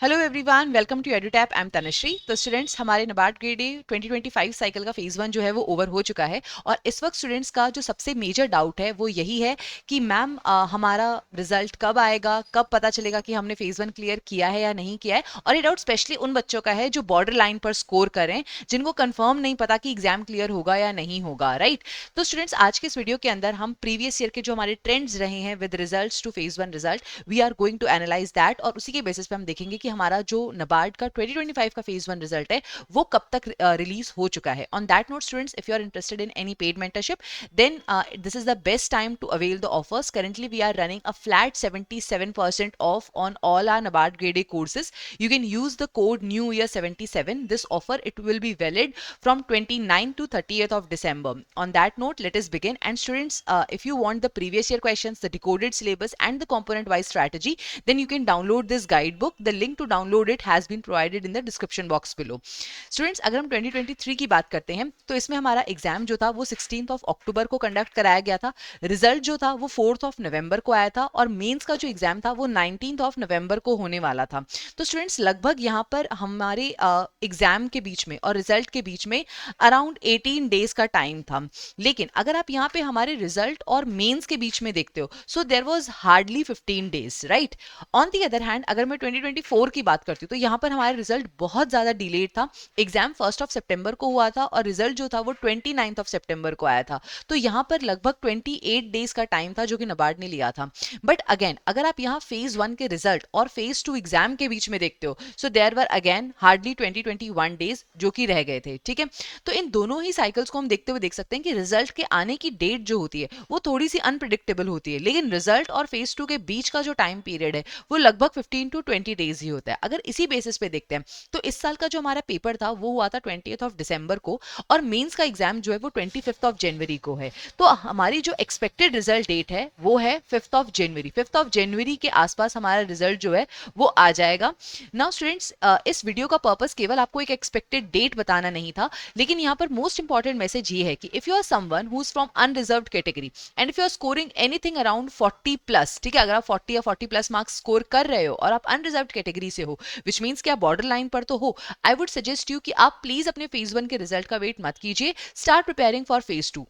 Hello everyone, welcome to Edutap. I am Tanushree. तो students, हमारे NABARD grade A 2025 cycle का phase 1 जो है वो ओवर हो चुका है और इस वक्त स्टूडेंट्स का जो सबसे मेजर डाउट है वो यही है कि मैम हमारा रिजल्ट कब आएगा, कब पता चलेगा कि हमने फेज 1 क्लियर किया है या नहीं किया है। और ये डाउट स्पेशली उन बच्चों का है जो बॉर्डर लाइन पर स्कोर करें, जिनको कंफर्म नहीं पता कि एग्जाम क्लियर होगा या नहीं होगा, राइट। तो स्टूडेंट्स, आज के इस वीडियो के अंदर हम प्रीवियस ईयर के जो हमारे ट्रेंड्स रहे हैं with results to phase 1 result, we are going to analyze that और उसी के बेसिस पे हम देखेंगे कि हमारा जो नबार्ड का 2025 का फेज 1 रिजल्ट है वो कब तक रिलीज हो चुका है। On that note students, if you are interested in any paid mentorship, then this is the best time to avail the offers. Currently we are running a flat 77% off on all our NABARD grade A courses. You can use the code new year 77. This offer, it will be valid from 29th to 30th of December. On that note, let us begin. And students, if you want the previous year questions, the decoded syllabus and the component wise strategy, then you can download this guidebook. The link to download it has been provided in the description box below. Students, अगर हम 2023 की बात करते हैं तो इसमें हमारा exam जो था वो 16th ऑफ अक्टूबर को कंडक्ट कराया गया था। रिजल्ट जो था वो 4th ऑफ नवंबर को आया था और मेंस का जो एग्जाम था वो 19th ऑफ नवंबर को होने वाला था। तो स्टूडेंट्स, लगभग यहाँ पर हमारे एग्जाम के बीच में और रिजल्ट के बीच में अराउंड 18 डेज का टाइम था। लेकिन अगर आप यहाँ पे हमारे रिजल्ट और मेंस के बीच में देखते हो, so there was hardly 15 days, right. On the other hand, अगर मैं 2024 की बात करती हूँ तो यहाँ पर हमारा रिजल्ट बहुत ज्यादा डिलेड था। एग्जाम 1st ऑफ सितंबर को हुआ था और रिजल्ट जो था वो 29th ऑफ सितंबर को आया था। तो यहाँ पर लगभग 28 डेज का टाइम था जो कि नबार्ड ने लिया था। बट अगेन, अगर आप यहाँ फेज 1 के रिजल्ट और फेज 2 एग्जाम के बीच में देखते हो, so there were again hardly 21 days जो कि रह गए थे, ठीक है। तो इन दोनों ही साइकिल्स को हम देखते हुए देख सकते हैं कि रिजल्ट के आने की डेट जो होती है वो थोड़ी सी अनप्रिडिक्टेबल होती है, लेकिन रिजल्ट और फेज 2 के बीच का जो टाइम पीरियड है वो लगभग 15 to 20 डेज ही होता है। अगर इसी बेसिस पे देखते हैं तो इस साल का जो हमारा पेपर था वो हुआ था 20th ऑफ दिसंबर को और मेंस का एग्जाम जो है वो 25th ऑफ जनवरी को है। तो हमारी जो एक्सपेक्टेड रिजल्ट डेट है वो है 5th of January. 5th of January के आसपास हमारा रिजल्ट जो है वो आ जाएगा। नाउ स्टूडेंट्स, इस वीडियो का पर्पस केवल आपको एक एक्सपेक्टेड डेट बताना नहीं था, लेकिन यहाँ पर मोस्ट इंपॉर्टेंट मैसेज ये है कि if you are someone who is from unreserved category and if you are scoring anything around 40 plus, ठीक है, अगर आप 40 या 40 प्लस मार्क्स स्कोर कर रहे हो और आप अनरिजर्व्ड कैटेगरी से हो, विच मीन्स कि आप बॉर्डर लाइन पर तो हो, आई वुड सजेस्ट यू कि आप प्लीज अपने फेज 1 के रिजल्ट का वेट मत कीजिए। Start preparing for phase 2।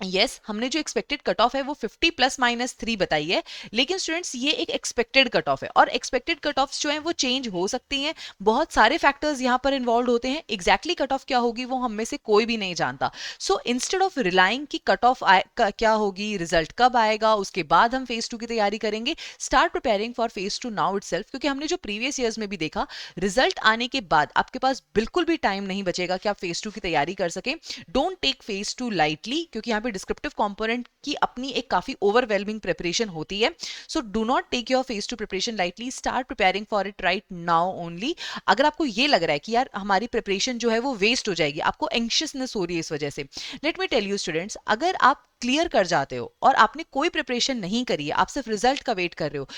Yes, हमने जो एक्सपेक्टेड कट ऑफ है वो 50 प्लस माइनस 3 बताई है, लेकिन स्टूडेंट्स ये एक एक्सपेक्टेड कट ऑफ है और एक्सपेक्टेड कट ऑफ्स जो हैं वो चेंज हो सकती हैं। बहुत सारे फैक्टर्स यहाँ पर इन्वॉल्व होते हैं। एग्जैक्टली कट ऑफ क्या होगी वो हम में से कोई भी नहीं जानता। सो इंस्टेड ऑफ रिलाइंग कि कट ऑफ क्या होगी, रिजल्ट कब आएगा, उसके बाद हम फेज 2 की तैयारी करेंगे, start preparing for phase 2 now itself. क्योंकि हमने जो प्रीवियस ईयर्स में भी देखा, रिजल्ट आने के बाद आपके पास बिल्कुल भी टाइम नहीं बचेगा कि आप फेज 2 की तैयारी कर सकें। डोंट टेक फेज 2 लाइटली, क्योंकि यहाँ पे डिस्क्रिप्टिव कॉम्पोनेंट की अपनी एक काफी ओवरवेलमिंग प्रिपरेशन होती है। So do not take your phase 2 preparation lightly, start preparing for it right now only. अगर आपको ये लग रहा है कि यार हमारी प्रिपरेशन जो है वो वेस्ट हो जाएगी, आपको एंक्शियसनेस हो रही है इस वजह से, let me tell you students, अगर आप क्लियर कर जाते हो और आपने कोई प्रिपरेशन नहीं करी है, आप सिर्फ रिजल्ट का वेट कर रहे हो,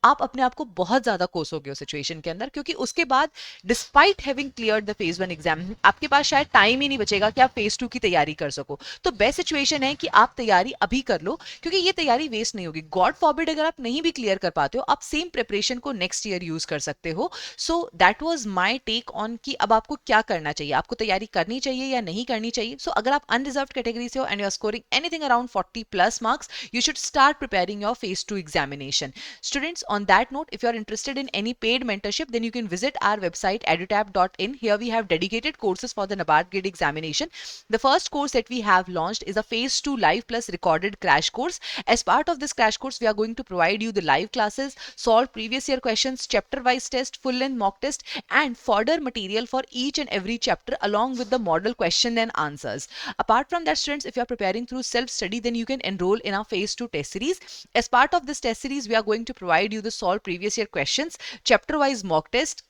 आप अपने आप को बहुत ज्यादा कोसोगे उस सिचुएशन के अंदर, क्योंकि उसके बाद despite having cleared the phase 1 exam आपके पास शायद टाइम ही नहीं बचेगा कि आप फेज 2 की तैयारी कर सको। तो बेस्ट सिचुएशन है कि आप तैयारी अभी कर लो, क्योंकि ये तैयारी वेस्ट नहीं होगी। गॉड फॉरबिड अगर आप नहीं भी क्लियर कर पाते हो, आप सेम प्रिपरेशन को नेक्स्ट ईयर यूज कर सकते हो। So that was my take on कि अब आपको क्या करना चाहिए, आपको तैयारी करनी चाहिए या नहीं करनी चाहिए। सो अगर आप अनरिजर्व्ड कैटेगरी से हो and you are scoring anything around 40 plus marks, you should start preparing your phase 2 examination. Students, on that note, if you are interested in any paid mentorship, then you can visit our website edutap.in. Here we have dedicated courses for the NABARD grade examination. The first course that we have launched is a phase 2 live plus recorded crash course. As part of this crash course, we are going to provide you the live classes, solve previous year questions, chapter wise test, full length mock test, and further material for each and every chapter along with the model question and answers. Apart from that, students, if you are preparing through self study, then you can enroll in our phase 2 test series. As part of this test series, we are going to provide you the solve previous year questions, chapter wise mock test,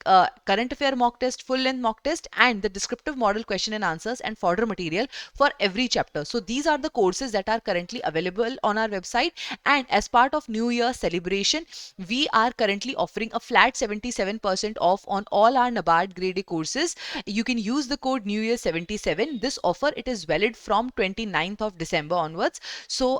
current affair mock test, full length mock test, and the descriptive model question and answers and further material for every chapter. So these are the courses that are currently available on our website, and as part of New Year celebration, we are currently offering a flat 77% off on all our NABARD grade A courses. You can use the code New Year 77. This offer, it is valid from 29th of December onwards. So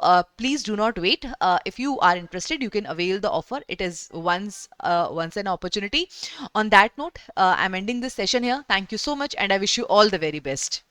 please do not wait. If you are interested, you can avail the offer. It is once an opportunity. On that note, I'm ending this session here. Thank you so much, and I wish you all the very best.